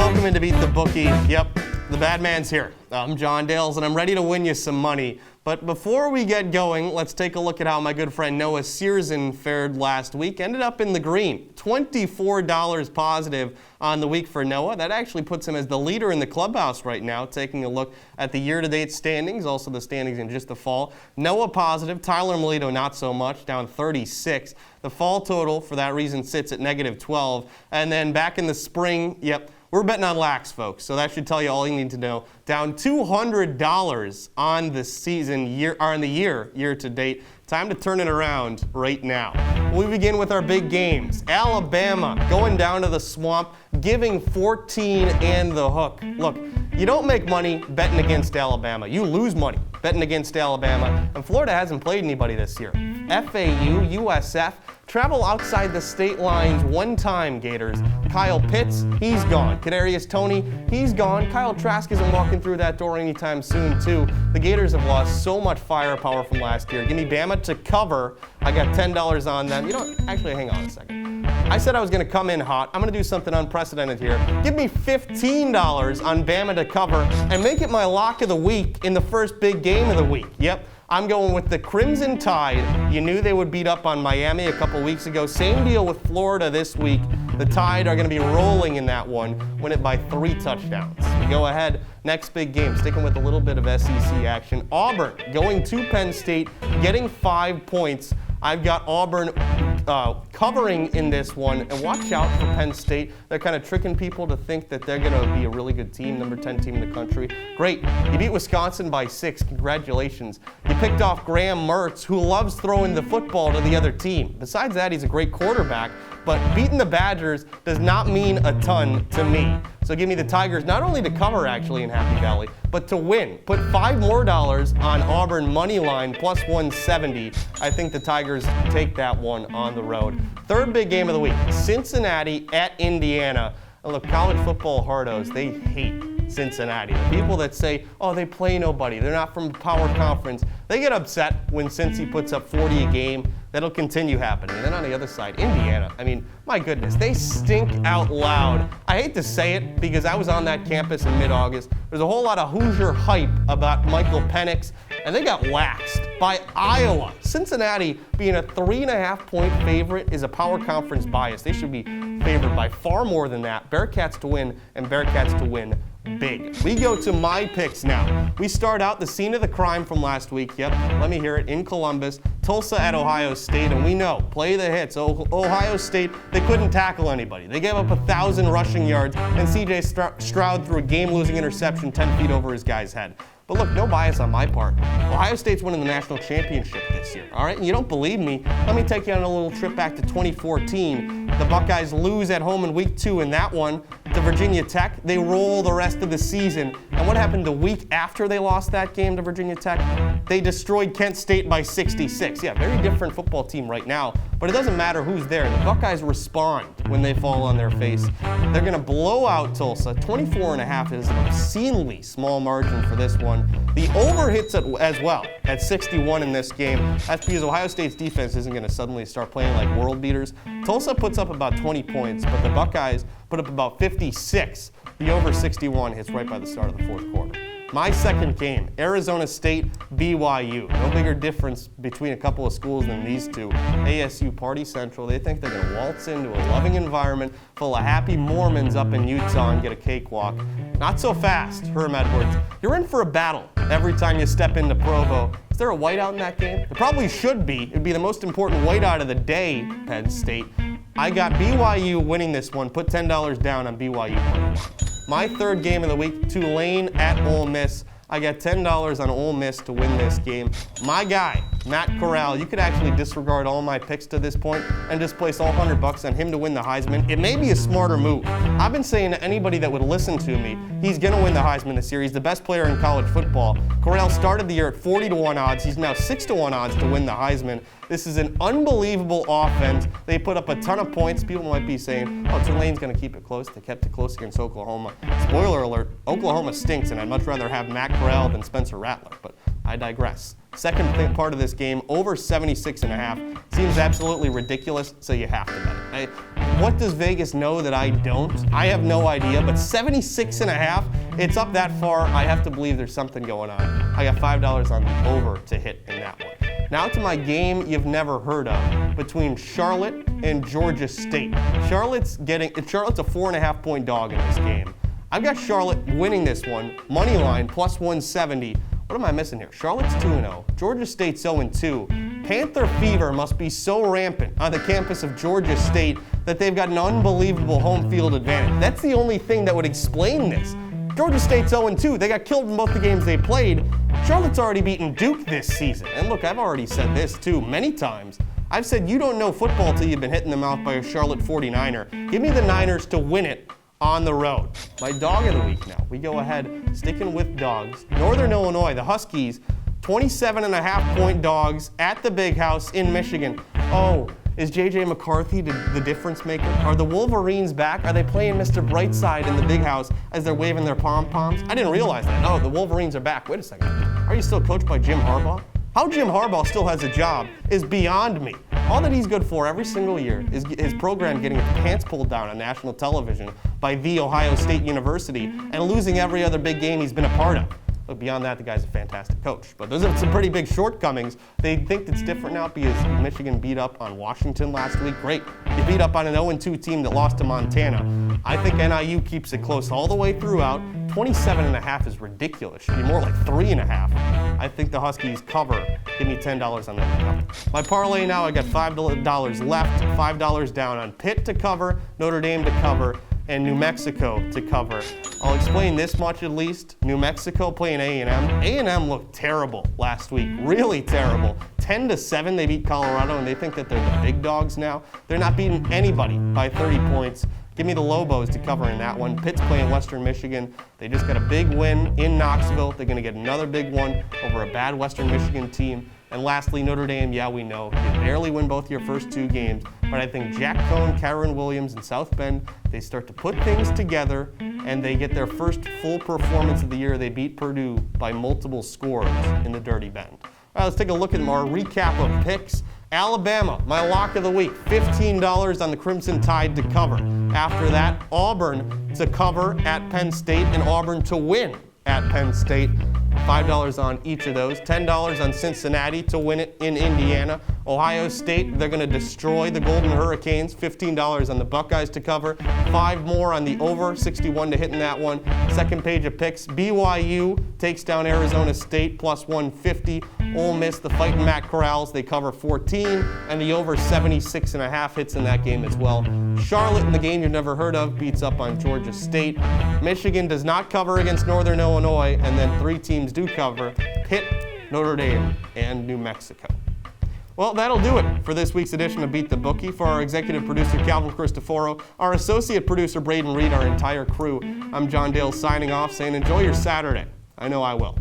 welcome into Beat the Bookie. Yep, the bad man's here. I'm John Dales, and I'm ready to win you some money. But before we get going, let's take a look at how my good friend Noah Searson fared last week. Ended up in the green, $24 positive on the week for Noah. That actually puts him as the leader in the clubhouse right now. Taking a look at the year-to-date standings, also the standings in just the fall. Noah positive, Tyler Melito not so much, down 36. The fall total, for that reason, sits at negative 12. And then back in the spring, yep, we're betting on lax, folks, so that should tell you all you need to know. Down $200 on the season, year to date. Time to turn it around right now. We begin with our big games. Alabama going down to the swamp, giving 14 and the hook. Look, you don't make money betting against Alabama. You lose money betting against Alabama. And Florida hasn't played anybody this year. FAU, USF, travel outside the state lines one time, Gators. Kyle Pitts, he's gone. Kadarius Toney, he's gone. Kyle Trask isn't walking through that door anytime soon, too. The Gators have lost so much firepower from last year. Give me Bama to cover. I got $10 on them. You know, actually, hang on a second. I said I was going to come in hot. I'm going to do something unprecedented here. Give me $15 on Bama to cover and make it my lock of the week in the first big game of the week. Yep. I'm going with the Crimson Tide. You knew they would beat up on Miami a couple weeks ago. Same deal with Florida this week. The Tide are going to be rolling in that one. Win it by 3 touchdowns. We go ahead. Next big game, sticking with a little bit of SEC action. Auburn going to Penn State, getting 5 points. I've got Auburn covering in this one, and watch out for Penn State. They're kind of tricking people to think that they're going to be a really good team, number 10 team in the country. Great. You beat Wisconsin by 6. Congratulations. You picked off Graham Mertz, who loves throwing the football to the other team. Besides that, he's a great quarterback, but beating the Badgers does not mean a ton to me. So give me the Tigers, not only to cover actually in Happy Valley, but to win. Put $5 more on Auburn money line, plus 170. I think the Tigers take that one on the road. Third big game of the week, Cincinnati at Indiana. And look, college football hardos, they hate Cincinnati. The people that say, oh, they play nobody, they're not from the power conference, they get upset when Cincy puts up 40 a game. That'll continue happening. And then on the other side, Indiana. I mean, my goodness, they stink out loud. I hate to say it because I was on that campus in mid-August. There's a whole lot of Hoosier hype about Michael Penix, and they got waxed by Iowa. Cincinnati being a 3.5-point favorite is a power conference bias. They should be favored by far more than that. Bearcats to win, and Bearcats to win big. We go to my picks now. We start out the scene of the crime from last week. Yep, let me hear it. In Columbus, Tulsa at Ohio State, and we know, play the hits. Ohio State, they couldn't tackle anybody. They gave up 1,000 rushing yards, and C.J. Stroud threw a game-losing interception 10 feet over his guy's head. But look, no bias on my part. Ohio State's winning the national championship this year, all right? And you don't believe me? Let me take you on a little trip back to 2014. The Buckeyes lose at home in week 2 in that one to Virginia Tech. They roll the rest of the season. And what happened the week after they lost that game to Virginia Tech? They destroyed Kent State by 66. Yeah, very different football team right now, but it doesn't matter who's there. The Buckeyes respond when they fall on their face. They're going to blow out Tulsa. 24.5 is an obscenely small margin for this one. The over hits it as well at 61 in this game. That's because Ohio State's defense isn't going to suddenly start playing like world beaters. Tulsa puts up about 20 points, but the Buckeyes put up about 56. The over 61 hits right by the start of the fourth quarter. My second game, Arizona State, BYU. No bigger difference between a couple of schools than these two. ASU Party Central, they think they're going to waltz into a loving environment full of happy Mormons up in Utah and get a cakewalk. Not so fast, Herm Edwards. You're in for a battle every time you step into Provo. Is there a whiteout in that game? There probably should be. It would be the most important whiteout of the day, Penn State. I got BYU winning this one. Put $10 down on BYU. My third game of the week, Tulane at Ole Miss. I got $10 on Ole Miss to win this game. My guy, Matt Corral, you could actually disregard all my picks to this point and just place all $100 on him to win the Heisman. It may be a smarter move. I've been saying to anybody that would listen to me, he's going to win the Heisman this year. He's the best player in college football. Corral started the year at 40-1 odds. He's now 6-1 odds to win the Heisman. This is an unbelievable offense. They put up a ton of points. People might be saying, oh, Tulane's going to keep it close. They kept it close against Oklahoma. Spoiler alert, Oklahoma stinks, and I'd much rather have Matt Corral than Spencer Rattler, but I digress. Second part of this game, over 76.5. Seems absolutely ridiculous, so you have to bet it. What does Vegas know that I don't? I have no idea, but 76.5, it's up that far. I have to believe there's something going on. I got $5 on the over to hit in that one. Now to my game you've never heard of between Charlotte and Georgia State. Charlotte's a 4.5 point dog in this game. I've got Charlotte winning this one, money line plus 170. What am I missing here? Charlotte's 2-0. Georgia State's 0-2. Panther fever must be so rampant on the campus of Georgia State that they've got an unbelievable home field advantage. That's the only thing that would explain this. Georgia State's 0-2. They got killed in both the games they played. Charlotte's already beaten Duke this season. And look, I've already said this too many times. I've said you don't know football till you've been hit in the mouth by a Charlotte 49er. Give me the Niners to win it on the road. My dog of the week now. We go ahead, sticking with dogs. Northern Illinois, the Huskies, 27.5 point dogs at the Big House in Michigan. Oh, is J.J. McCarthy the difference maker? Are the Wolverines back? Are they playing Mr. Brightside in the Big House as they're waving their pom-poms? I didn't realize that. Oh, the Wolverines are back. Wait a second. Are you still coached by Jim Harbaugh? How Jim Harbaugh still has a job is beyond me. All that he's good for every single year is his program getting its pants pulled down on national television by The Ohio State University and losing every other big game he's been a part of. But beyond that, the guy's a fantastic coach. But those are some pretty big shortcomings. They think it's different now because Michigan beat up on Washington last week. Great. They beat up on an 0-2 team that lost to Montana. I think NIU keeps it close all the way throughout. 27.5 is ridiculous. Should be more like 3.5. I think the Huskies cover. Give me $10 on that. My parlay now, I got $5 left, $5 down on Pitt to cover, Notre Dame to cover, and New Mexico to cover. I'll explain this much at least. New Mexico playing A&M. A&M looked terrible last week, really terrible. 10-7 they beat Colorado, and they think that they're the big dogs now. They're not beating anybody by 30 points. Give me the Lobos to cover in that one. Pitt's playing Western Michigan. They just got a big win in Knoxville. They're going to get another big one over a bad Western Michigan team. And lastly, Notre Dame, yeah, we know. You barely win both your first two games, but I think Jack Cohn, Kyron Williams, and South Bend, they start to put things together, and they get their first full performance of the year. They beat Purdue by multiple scores in the Dirty Bend. All right, let's take a look at our recap of picks. Alabama, my lock of the week, $15 on the Crimson Tide to cover. After that, Auburn to cover at Penn State and Auburn to win at Penn State. $5 on each of those. $10 on Cincinnati to win it in Indiana. Ohio State, they're going to destroy the Golden Hurricanes. $15 on the Buckeyes to cover. 5 more on the over, 61 to hit in that one. Second page of picks, BYU takes down Arizona State plus 150. Ole Miss, the Fighting Matt Corrals, they cover 14. And the over 76.5 hits in that game as well. Charlotte, in the game you've never heard of, beats up on Georgia State. Michigan does not cover against Northern Illinois, and then 3 teams do cover: Pitt, Notre Dame, and New Mexico. Well, that'll do it for this week's edition of Beat the Bookie. For our executive producer, Calvin Cristoforo, our associate producer, Braden Reed, our entire crew, I'm John Dale signing off saying enjoy your Saturday. I know I will.